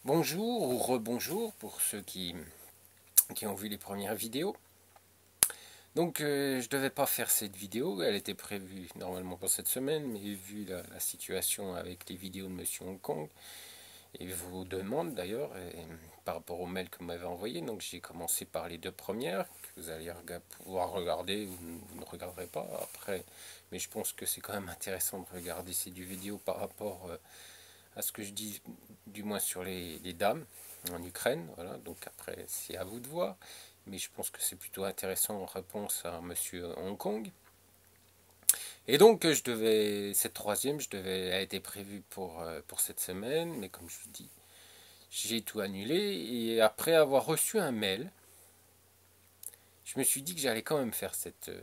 Bonjour ou rebonjour pour ceux qui ont vu les premières vidéos. Donc je devais pas faire cette vidéo, elle était prévue normalement pour cette semaine, mais vu la situation avec les vidéos de Monsieur Hong Kong et vos demandes d'ailleurs, par rapport au mail que vous m'avez envoyé, donc j'ai commencé par les deux premières que vous allez pouvoir regarder ou vous ne regarderez pas après, mais je pense que c'est quand même intéressant de regarder ces deux vidéos par rapport à ce que je dis, du moins sur les dames en Ukraine. Voilà, donc après, c'est à vous de voir. Mais je pense que c'est plutôt intéressant en réponse à Monsieur Hong Kong. Et donc, cette troisième, elle a été prévue pour cette semaine, mais comme je vous dis, j'ai tout annulé. Et après avoir reçu un mail, je me suis dit que j'allais quand même faire cette, euh,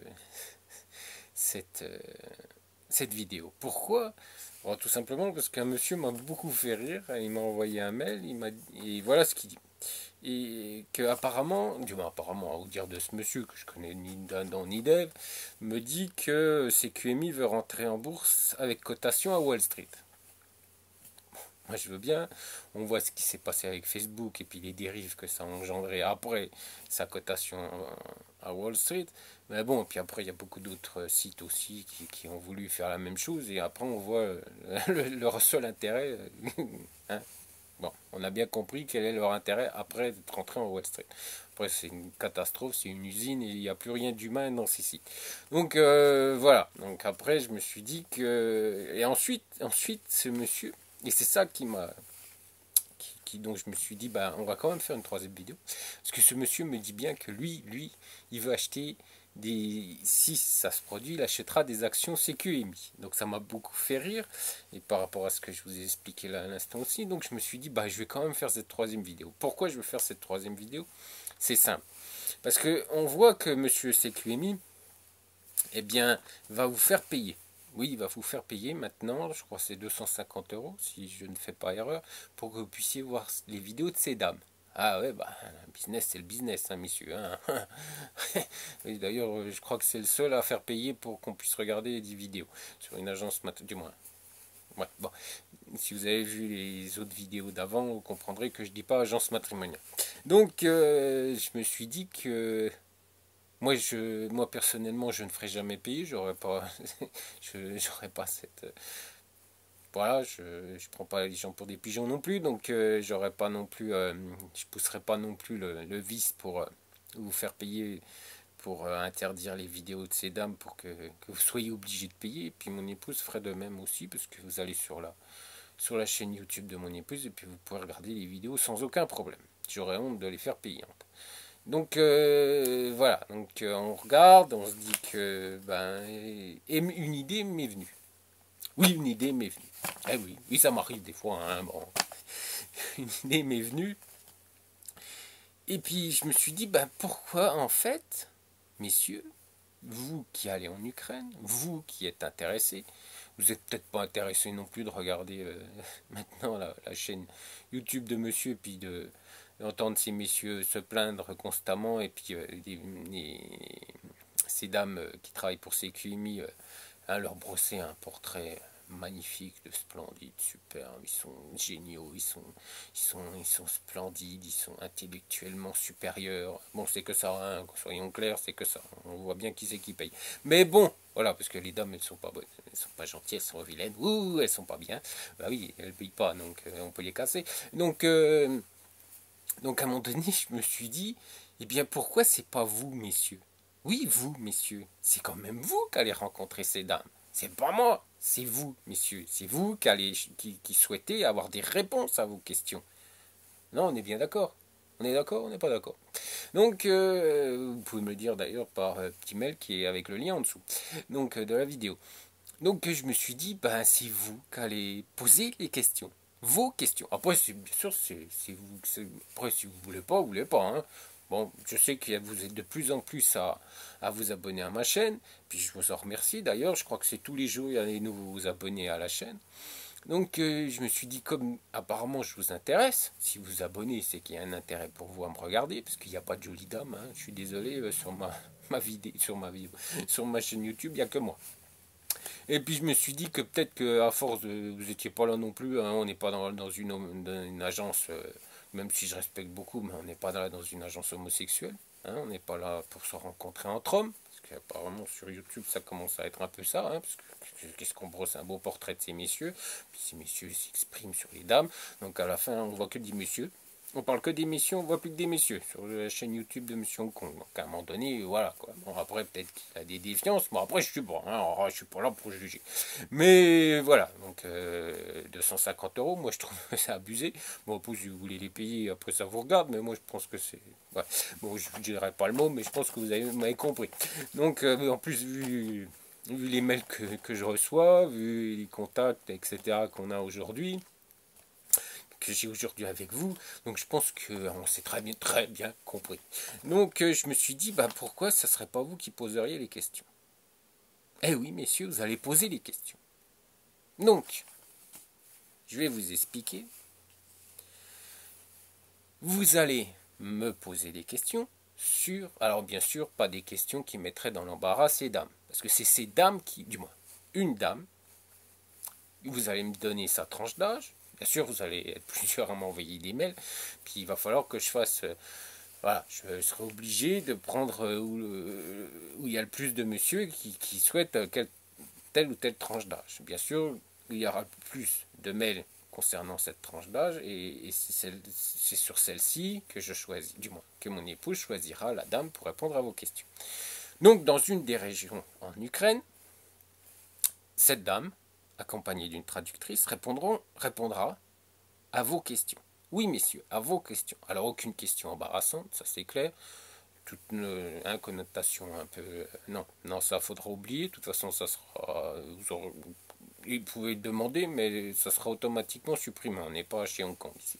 cette vidéo. Pourquoi? Bon, tout simplement parce qu'un monsieur m'a beaucoup fait rire. Il m'a envoyé un mail, et voilà ce qu'il dit. Et que apparemment, du moins apparemment, à vous dire de ce monsieur que je connais ni d'Adam ni d'Ève, me dit que CQMI veut rentrer en bourse avec cotation à Wall Street. Moi je veux bien, on voit ce qui s'est passé avec Facebook et puis les dérives que ça a engendré après sa cotation à Wall Street. Mais bon, puis après il y a beaucoup d'autres sites aussi qui ont voulu faire la même chose et après on voit leur seul intérêt. Hein. Bon, on a bien compris quel est leur intérêt après d'être rentré en Wall Street. Après, c'est une catastrophe, c'est une usine et il n'y a plus rien d'humain dans ces sites. Donc voilà. Donc après, je me suis dit que. Et ensuite ce monsieur, et c'est ça qui m'a. Donc je me suis dit, bah, on va quand même faire une troisième vidéo. Parce que ce monsieur me dit bien que lui, il veut acheter si ça se produit, il achètera des actions CQMI. Donc ça m'a beaucoup fait rire. Et par rapport à ce que je vous ai expliqué là à l'instant aussi, donc je me suis dit, bah, je vais quand même faire cette troisième vidéo. Pourquoi je veux faire cette troisième vidéo? C'est simple. Parce que on voit que monsieur CQMI, eh bien, va vous faire payer. Oui, il va vous faire payer maintenant, je crois que c'est 250 euros, si je ne fais pas erreur, pour que vous puissiez voir les vidéos de ces dames. Ah ouais, bah, le business, c'est le business, hein, messieurs. Hein. D'ailleurs, je crois que c'est le seul à faire payer pour qu'on puisse regarder des vidéos sur une agence, du moins. Ouais, bon. Si vous avez vu les autres vidéos d'avant, vous comprendrez que je ne dis pas agence matrimoniale. Donc, je me suis dit que moi personnellement, je ne ferai jamais payer. J'aurais pas, j'aurais pas cette. Voilà, je prends pas les gens pour des pigeons non plus, donc j'aurais pas non plus, je pousserai pas non plus le vice pour vous faire payer pour interdire les vidéos de ces dames pour que vous soyez obligé de payer. Et puis mon épouse ferait de même aussi, parce que vous allez sur la chaîne YouTube de mon épouse et puis vous pouvez regarder les vidéos sans aucun problème. J'aurais honte de les faire payer. Donc voilà, donc on regarde, on se dit que ben, et une idée m'est venue. Oui, une idée m'est venue. Eh oui, oui, ça m'arrive des fois. Hein, bon. Une idée m'est venue. Et puis je me suis dit, ben pourquoi en fait, messieurs, vous qui allez en Ukraine, vous qui êtes intéressés, vous n'êtes peut-être pas intéressés non plus de regarder maintenant la chaîne YouTube de monsieur, et puis d'entendre ces messieurs se plaindre constamment, et puis ces dames qui travaillent pour CQMI, leur brosser un portrait magnifique, de splendide, super, ils sont géniaux, ils sont splendides, ils sont intellectuellement supérieurs. Bon, c'est que ça, hein, soyons clairs, c'est que ça. On voit bien qui c'est qui paye. Mais bon, voilà, parce que les dames, elles sont pas bonnes, elles sont pas gentilles, elles sont vilaines, ouh, elles sont pas bien. Bah oui, elles payent pas, donc on peut les casser. Donc à un moment donné, je me suis dit, eh bien pourquoi c'est pas vous, messieurs? Oui, vous, messieurs, c'est quand même vous qui allez rencontrer ces dames. C'est pas moi, c'est vous, messieurs. C'est vous qui souhaitez avoir des réponses à vos questions. Non, on est bien d'accord. On est d'accord, on n'est pas d'accord. Donc, vous pouvez me le dire d'ailleurs par petit mail qui est avec le lien en dessous. Donc, de la vidéo. Donc, je me suis dit, ben, c'est vous qui allez poser les questions. Vos questions. Après, bien sûr, c'est vous. Après, si vous voulez pas, vous voulez pas. Hein. Bon, je sais que vous êtes de plus en plus à vous abonner à ma chaîne. Puis je vous en remercie d'ailleurs. Je crois que c'est tous les jours, il y a des nouveaux abonnés à la chaîne. Donc je me suis dit, comme apparemment je vous intéresse, si vous vous abonnez, c'est qu'il y a un intérêt pour vous à me regarder, parce qu'il n'y a pas de jolie dame. Hein. Je suis désolé, sur ma vidéo, sur ma chaîne YouTube, il n'y a que moi. Et puis je me suis dit que peut-être que à force de... Vous n'étiez pas là non plus, hein, on n'est pas dans une agence, même si je respecte beaucoup, mais on n'est pas dans une agence homosexuelle. Hein, on n'est pas là pour se rencontrer entre hommes. Parce qu'apparemment sur YouTube ça commence à être un peu ça. Hein, parce que qu'est-ce qu'on brosse un beau portrait de ces messieurs. Puis ces messieurs s'expriment sur les dames. Donc à la fin on voit que des messieurs. On parle que des messieurs, on voit plus que des messieurs sur la chaîne YouTube de Monsieur Hong Kong. Donc à un moment donné, voilà quoi. Bon après peut-être qu'il y a des défiances, mais après je suis bon, hein, je suis pas là pour juger. Mais voilà, donc 250 euros, moi je trouve que c'est abusé. Bon après si vous voulez les payer, après ça vous regarde, mais moi je pense que c'est... Ouais. Bon je ne dirai pas le mot, mais je pense que vous m'avez compris. Donc en plus vu les mails que je reçois, vu les contacts, etc. qu'on a aujourd'hui, que j'ai aujourd'hui avec vous. Donc je pense qu'on s'est très bien compris. Donc je me suis dit, bah, pourquoi ça ne serait pas vous qui poseriez les questions? Eh oui, messieurs, vous allez poser les questions. Donc, je vais vous expliquer. Vous allez me poser des questions sur... Alors bien sûr, pas des questions qui mettraient dans l'embarras ces dames. Parce que c'est ces dames qui... Du moins, une dame. Vous allez me donner sa tranche d'âge. Bien sûr, vous allez être plusieurs à m'envoyer des mails. Puis il va falloir que je fasse... voilà, je serai obligé de prendre où il y a le plus de monsieur qui souhaitent telle ou telle tranche d'âge. Bien sûr, il y aura plus de mails concernant cette tranche d'âge et c'est sur celle-ci que je choisis, du moins que mon épouse choisira la dame pour répondre à vos questions. Donc, dans une des régions en Ukraine, cette dame, accompagnée d'une traductrice, répondra à vos questions. Oui, messieurs, à vos questions. Alors, aucune question embarrassante, ça c'est clair. Toute une connotation un peu... non, ça faudra oublier. De toute façon, ça sera... Vous pouvez demander, mais ça sera automatiquement supprimé. On n'est pas chez Hong Kong ici.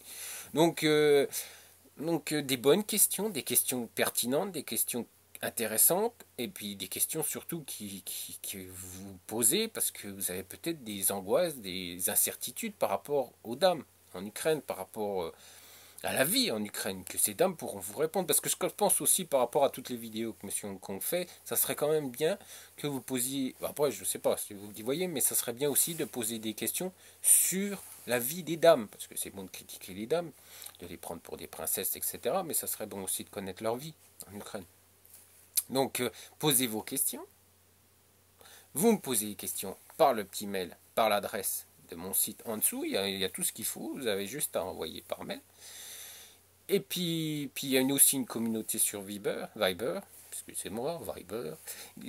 Donc, des bonnes questions, des questions pertinentes, des questions intéressantes, et puis des questions surtout que vous posez parce que vous avez peut-être des angoisses, des incertitudes par rapport aux dames en Ukraine, par rapport à la vie en Ukraine, que ces dames pourront vous répondre. Parce que ce que je pense aussi par rapport à toutes les vidéos que M. Hong Kong fait, ça serait quand même bien que vous posiez, après je ne sais pas si vous y voyez, mais ça serait bien aussi de poser des questions sur la vie des dames, parce que c'est bon de critiquer les dames, de les prendre pour des princesses, etc., mais ça serait bon aussi de connaître leur vie en Ukraine. Donc posez vos questions, vous me posez les questions par le petit mail, par l'adresse de mon site en dessous, il y a tout ce qu'il faut, vous avez juste à envoyer par mail. Et puis il y a aussi une communauté sur Viber, parce que c'est moi, Viber,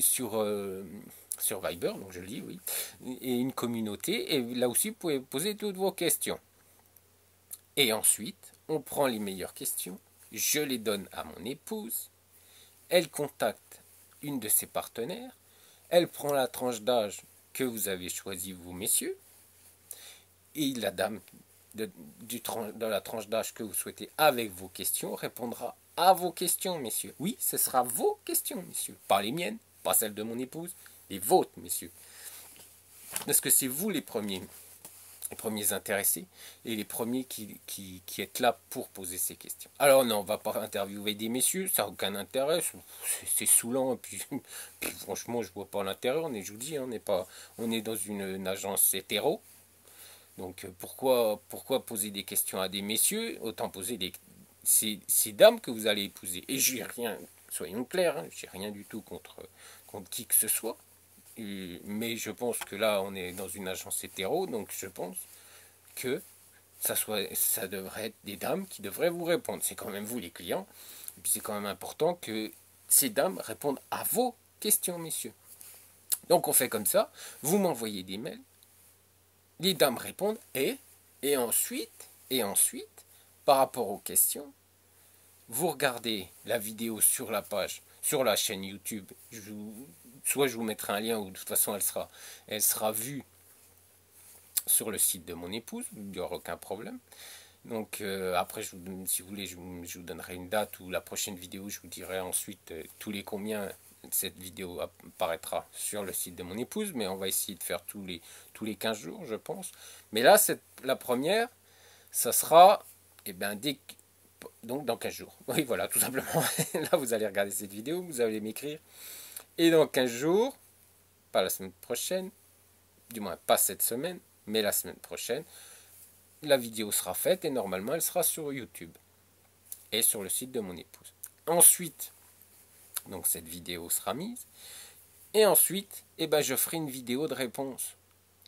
sur Viber, donc je le dis, oui, et une communauté, et là aussi vous pouvez poser toutes vos questions. Et ensuite, on prend les meilleures questions, je les donne à mon épouse, elle contacte une de ses partenaires, elle prend la tranche d'âge que vous avez choisie, vous messieurs, et la dame de la tranche d'âge que vous souhaitez avec vos questions répondra à vos questions, messieurs. Oui, ce sera vos questions, messieurs. Pas les miennes, pas celles de mon épouse, les vôtres, messieurs. Parce que c'est vous les premiers intéressés et les premiers qui êtes là pour poser ces questions. Alors non, on ne va pas interviewer des messieurs, ça n'a aucun intérêt, c'est saoulant, et puis franchement, je ne vois pas l'intérêt, je vous dis, on est dans une agence hétéro. Donc pourquoi poser des questions à des messieurs? Autant poser ces dames que vous allez épouser. Et j'ai rien, soyons clairs, hein, j'ai rien du tout contre qui que ce soit. Mais je pense que là, on est dans une agence hétéro, donc je pense que ça devrait être des dames qui devraient vous répondre. C'est quand même vous les clients. Et puis c'est quand même important que ces dames répondent à vos questions, messieurs. Donc on fait comme ça. Vous m'envoyez des mails. Les dames répondent et ensuite, par rapport aux questions, vous regardez la vidéo sur la page, sur la chaîne YouTube. Soit je vous mettrai un lien, ou de toute façon elle sera vue sur le site de mon épouse, il n'y aura aucun problème. Donc après, si vous voulez, je vous donnerai une date ou la prochaine vidéo, je vous dirai ensuite tous les combien cette vidéo apparaîtra sur le site de mon épouse, mais on va essayer de faire tous les 15 jours, je pense. Mais là, la première, ça sera donc dans 15 jours. Oui, voilà, tout simplement. Là, vous allez regarder cette vidéo, vous allez m'écrire. Et dans 15 jours, pas la semaine prochaine, du moins pas cette semaine, mais la semaine prochaine, la vidéo sera faite et normalement elle sera sur YouTube et sur le site de mon épouse. Ensuite, donc cette vidéo sera mise et ensuite, je ferai une vidéo de réponse.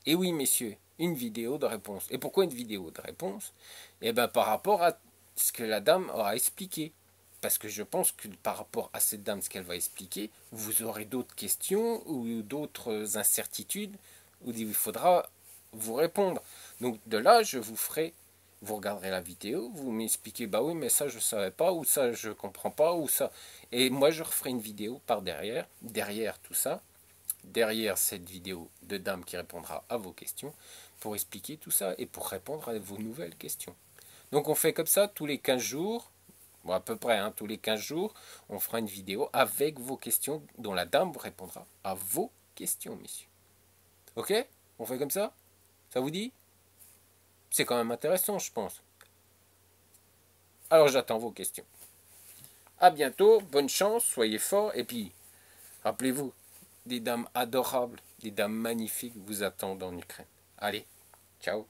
Et oui, messieurs, une vidéo de réponse. Et pourquoi une vidéo de réponse? Par rapport à ce que la dame aura expliqué. Parce que je pense que par rapport à cette dame, ce qu'elle va expliquer, vous aurez d'autres questions ou d'autres incertitudes où il faudra vous répondre. Donc de là, je vous ferai, vous regarderez la vidéo, vous m'expliquez, bah oui, mais ça je ne savais pas, ou ça je ne comprends pas, ou ça. Et moi je referai une vidéo par derrière tout ça, derrière cette vidéo de dame qui répondra à vos questions, pour expliquer tout ça et pour répondre à vos nouvelles questions. Donc on fait comme ça tous les 15 jours. Bon, à peu près, tous les 15 jours, on fera une vidéo avec vos questions, dont la dame vous répondra à vos questions, messieurs. Ok? On fait comme ça? Ça vous dit? C'est quand même intéressant, je pense. Alors j'attends vos questions. À bientôt, bonne chance, soyez forts, et puis, rappelez-vous, des dames adorables, des dames magnifiques vous attendent en Ukraine. Allez, ciao!